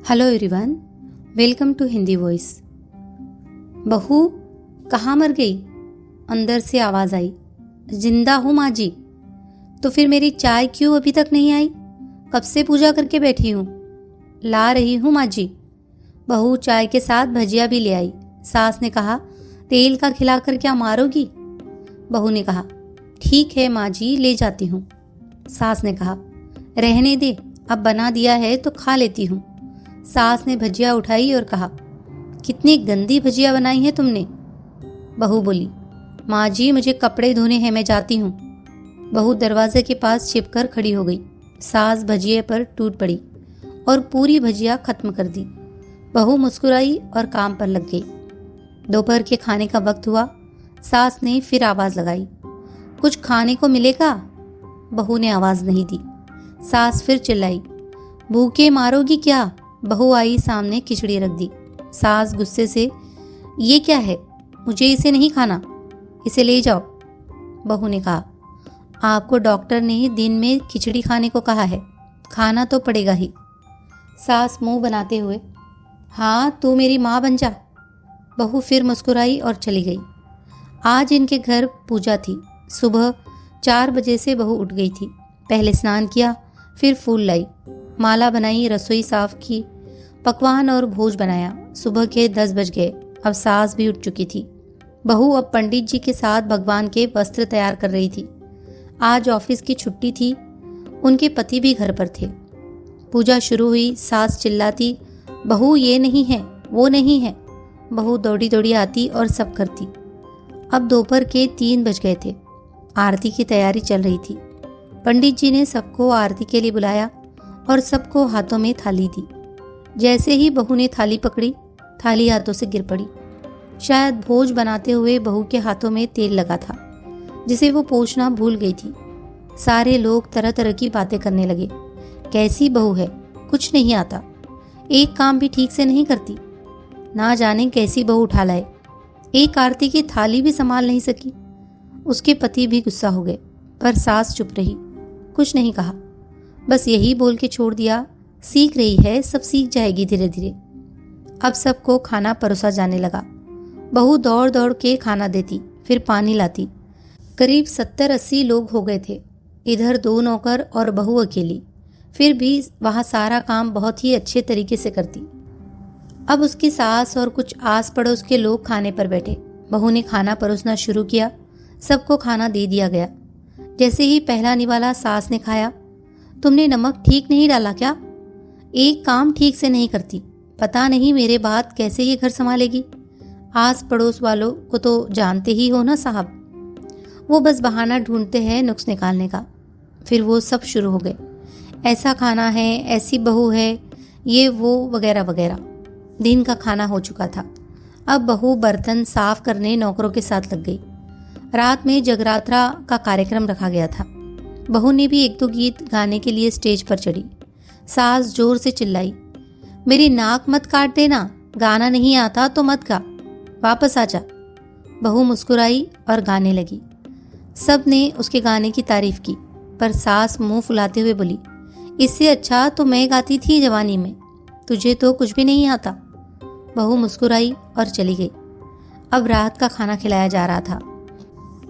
Hello everyone, welcome to Hindi voice. बहू कहाँ मर गई? अंदर से आवाज आई। जिंदा हूँ माँ जी। तो फिर मेरी चाय क्यों अभी तक नहीं आई? कब से पूजा करके बैठी हूँ। ला रही हूँ माँ जी। बहू चाय के साथ भजिया भी ले आई। सास ने कहा, तेल का खिलाकर क्या मारोगी? बहू ने कहा, ठीक है माँ जी, ले जाती हूँ। सास ने कहा, रहने दे, अब बना दिया है तो खा लेती हूँ। सास ने भजिया उठाई और कहा, कितनी गंदी भजिया बनाई है तुमने। बहू बोली, माँ जी मुझे कपड़े धोने हैं, मैं जाती हूँ। बहू दरवाजे के पास छिपकर खड़ी हो गई। सास भजिए पर टूट पड़ी और पूरी भजिया खत्म कर दी। बहू मुस्कुराई और काम पर लग गई। दोपहर के खाने का वक्त हुआ। सास ने फिर आवाज लगाई, कुछ खाने को मिलेगा? बहू ने आवाज नहीं दी। सास फिर चिल्लाई, भूखे मारोगी क्या? बहू आई सामने, खिचड़ी रख दी। सास गुस्से से, ये क्या है? मुझे इसे नहीं खाना, इसे ले जाओ। बहू ने कहा, आपको डॉक्टर ने दिन में खिचड़ी खाने को कहा है, खाना तो पड़ेगा ही। सास मुंह बनाते हुए, हाँ तू मेरी माँ बन जा। बहू फिर मुस्कुराई और चली गई। आज इनके घर पूजा थी। सुबह 4 बजे से बहू उठ गई थी। पहले स्नान किया, फिर फूल लाई, माला बनाई, रसोई साफ की, पकवान और भोज बनाया। सुबह के 10 बज गए। अब सास भी उठ चुकी थी। बहू अब पंडित जी के साथ भगवान के वस्त्र तैयार कर रही थी। आज ऑफिस की छुट्टी थी। उनके पति भी घर पर थे। पूजा शुरू हुई। सास चिल्लाती, बहू ये नहीं है, वो नहीं है। बहू दौड़ी दौड़ी आती और सब करती। अब दोपहर के 3 बज गए थे। आरती की तैयारी चल रही थी। पंडित जी ने सबको आरती के लिए बुलाया और सबको हाथों में थाली दी। जैसे ही बहू ने थाली पकड़ी, थाली हाथों से गिर पड़ी। शायद भोज बनाते हुए बहू के हाथों में तेल लगा था, जिसे वो पोंछना भूल गई थी। सारे लोग तरह तरह की बातें करने लगे। कैसी बहू है, कुछ नहीं आता, एक काम भी ठीक से नहीं करती, ना जाने कैसी बहू उठा लाए, एक आरती की थाली भी संभाल नहीं सकी। उसके पति भी गुस्सा हो गए, पर सास चुप रही, कुछ नहीं कहा। बस यही बोल के छोड़ दिया, सीख रही है, सब सीख जाएगी धीरे धीरे। अब सबको खाना परोसा जाने लगा। बहू दौड़ दौड़ के खाना देती, फिर पानी लाती। करीब 70-80 लोग हो गए थे। इधर 2 नौकर और बहू अकेली, फिर भी वहाँ सारा काम बहुत ही अच्छे तरीके से करती। अब उसकी सास और कुछ आस पड़ोस के लोग खाने पर बैठे। बहू ने खाना परोसना शुरू किया। सबको खाना दे दिया गया। जैसे ही पहला निवाला सास ने खाया, तुमने नमक ठीक नहीं डाला क्या? एक काम ठीक से नहीं करती, पता नहीं मेरे बाद कैसे ये घर संभालेगी। आस पड़ोस वालों को तो जानते ही हो ना साहब, वो बस बहाना ढूंढते हैं नुक्स निकालने का। फिर वो सब शुरू हो गए, ऐसा खाना है, ऐसी बहू है, ये वो वगैरह वगैरह। दिन का खाना हो चुका था। अब बहू बर्तन साफ करने नौकरों के साथ लग गई। रात में जगरात्रा का कार्यक्रम रखा गया था। बहू ने भी 1-2 गीत गाने के लिए स्टेज पर चढ़ी। सास जोर से चिल्लाई, मेरी नाक मत काट देना, गाना नहीं आता तो मत गा, वापस आ जा। बहू मुस्कुराई और गाने लगी। सब ने उसके गाने की तारीफ की, पर सास मुंह फुलाते हुए बोली, इससे अच्छा तो मैं गाती थी जवानी में, तुझे तो कुछ भी नहीं आता। बहू मुस्कुराई और चली गई। अब रात का खाना खिलाया जा रहा था।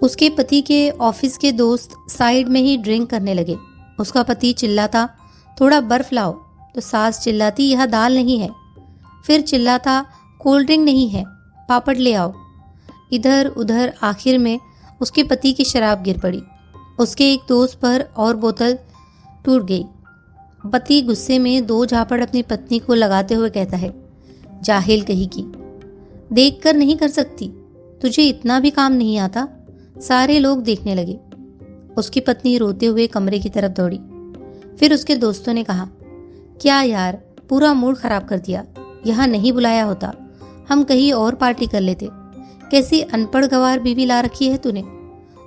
उसके पति के ऑफिस के दोस्त साइड में ही ड्रिंक करने लगे। उसका पति चिल्लाता, थोड़ा बर्फ लाओ, तो सास चिल्लाती, यह दाल नहीं है। फिर चिल्लाता, कोल्ड ड्रिंक नहीं है, पापड़ ले आओ। इधर उधर आखिर में उसके पति की शराब गिर पड़ी। उसके एक दोस्त पर और बोतल टूट गई। पति गुस्से में 2 झापड़ अपनी पत्नी को लगाते हुए कहता है, जाहिल कहीं की, देख कर नहीं कर सकती, तुझे इतना भी काम नहीं आता। सारे लोग देखने लगे। उसकी पत्नी रोते हुए कमरे की तरफ दौड़ी। फिर उसके दोस्तों ने कहा, क्या यार, पूरा मूड खराब कर दिया, यहाँ नहीं बुलाया होता, हम कहीं और पार्टी कर लेते। कैसी अनपढ़ गवार बीवी ला रखी है तूने,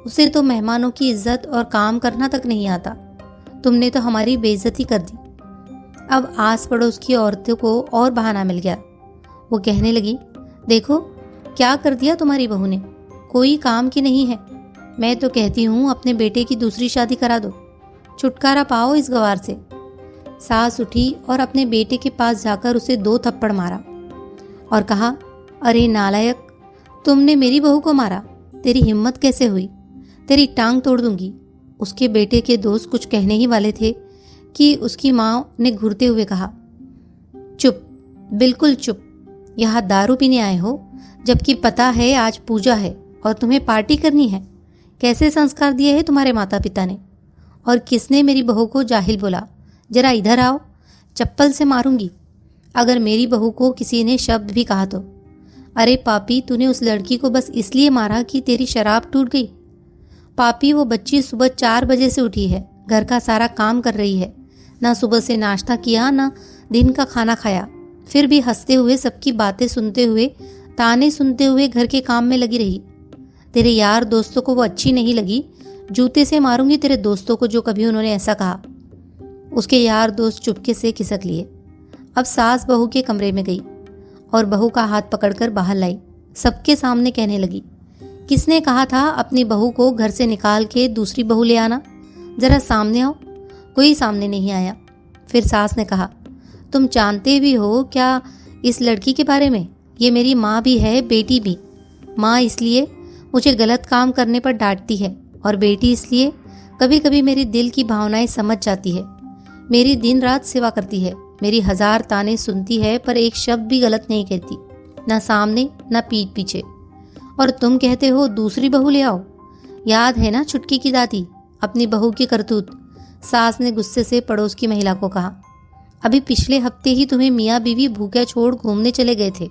उसे तो मेहमानों की इज्जत और काम करना तक नहीं आता। तुमने तो हमारी बेइज्जती कर दी। अब आस पड़ोस की औरतों को और बहाना मिल गया। वो कहने लगी, देखो क्या कर दिया तुम्हारी बहू ने, कोई काम की नहीं है। मैं तो कहती हूँ अपने बेटे की दूसरी शादी करा दो, छुटकारा पाओ इस गवार से। सास उठी और अपने बेटे के पास जाकर उसे 2 थप्पड़ मारा और कहा, अरे नालायक, तुमने मेरी बहू को मारा, तेरी हिम्मत कैसे हुई, तेरी टांग तोड़ दूंगी। उसके बेटे के दोस्त कुछ कहने ही वाले थे कि उसकी माँ ने घूरते हुए कहा, चुप, बिल्कुल चुप, यहाँ दारू पीने आए हो, जबकि पता है आज पूजा है और तुम्हें पार्टी करनी है। कैसे संस्कार दिए हैं तुम्हारे माता पिता ने? और किसने मेरी बहू को जाहिल बोला? जरा इधर आओ, चप्पल से मारूंगी अगर मेरी बहू को किसी ने शब्द भी कहा तो। अरे पापी, तूने उस लड़की को बस इसलिए मारा कि तेरी शराब टूट गई। पापी, वो बच्ची सुबह 4 बजे से उठी है, घर का सारा काम कर रही है, ना सुबह से नाश्ता किया ना दिन का खाना खाया, फिर भी हंसते हुए सबकी बातें सुनते हुए ताने सुनते हुए घर के काम में लगी रही। तेरे यार दोस्तों को वो अच्छी नहीं लगी, जूते से मारूंगी तेरे दोस्तों को जो कभी उन्होंने ऐसा कहा। उसके यार दोस्त चुपके से खिसक लिए। अब सास बहू के कमरे में गई और बहू का हाथ पकड़कर बाहर लाई। सबके सामने कहने लगी, किसने कहा था अपनी बहू को घर से निकाल के दूसरी बहू ले आना? जरा सामने आओ। कोई सामने नहीं आया। फिर सास ने कहा, तुम जानते भी हो क्या इस लड़की के बारे में? ये मेरी माँ भी है, बेटी भी। माँ इसलिए मुझे गलत काम करने पर डांटती है और बेटी इसलिए कभी कभी मेरी दिल की भावनाएं समझ जाती है। मेरी दिन रात सेवा करती है, मेरी 1000 ताने सुनती है, पर एक शब्द भी गलत नहीं कहती, ना सामने ना पीठ पीछे। और तुम कहते हो दूसरी बहू ले आओ। याद है ना छुटकी की दादी, अपनी बहू की करतूत? सास ने गुस्से से पड़ोस की महिला को कहा, अभी पिछले हफ्ते ही तुम्हें मियाँ बीवी भूखे छोड़ घूमने चले गए थे।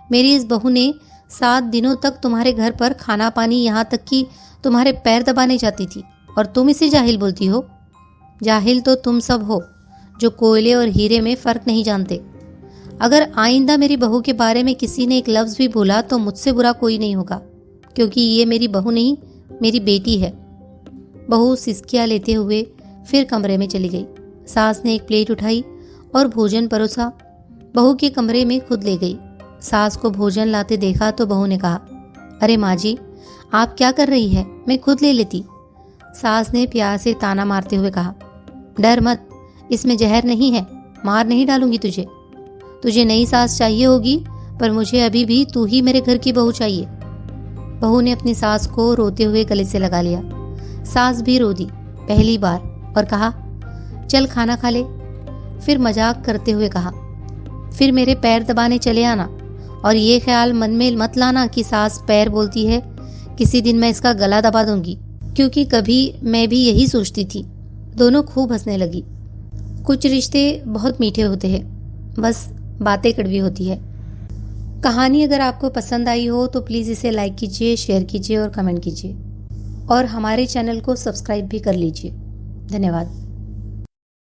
मेरी इस बहू ने 7 दिनों तक तुम्हारे घर पर खाना पानी, यहाँ तक कि तुम्हारे पैर दबाने जाती थी, और तुम इसे जाहिल बोलती हो। जाहिल तो तुम सब हो जो कोयले और हीरे में फ़र्क नहीं जानते। अगर आइंदा मेरी बहू के बारे में किसी ने एक लफ्ज़ भी बोला तो मुझसे बुरा कोई नहीं होगा, क्योंकि ये मेरी बहू नहीं, मेरी बेटी है। बहू सिसकियाँ लेते हुए फिर कमरे में चली गई। सास ने एक प्लेट उठाई और भोजन परोसा, बहू के कमरे में खुद ले गई। सास को भोजन लाते देखा तो बहू ने कहा, अरे माँ जी, आप क्या कर रही है, मैं खुद ले लेती। सास ने प्यार से ताना मारते हुए कहा, डर मत, इसमें जहर नहीं है, मार नहीं डालूंगी तुझे। तुझे नई सास चाहिए होगी, पर मुझे अभी भी तू ही मेरे घर की बहू चाहिए। बहू ने अपनी सास को रोते हुए गले से लगा लिया। सास भी रो दी पहली बार और कहा, चल खाना खा ले। फिर मजाक करते हुए कहा, फिर मेरे पैर दबाने चले आना, और ये ख्याल मन में मत लाना कि सास पैर बोलती है, किसी दिन मैं इसका गला दबा दूंगी, क्योंकि कभी मैं भी यही सोचती थी। दोनों खूब हंसने लगी। कुछ रिश्ते बहुत मीठे होते हैं, बस बातें कड़वी होती है। कहानी अगर आपको पसंद आई हो तो प्लीज़ इसे लाइक कीजिए, शेयर कीजिए और कमेंट कीजिए, और हमारे चैनल को सब्सक्राइब भी कर लीजिए। धन्यवाद।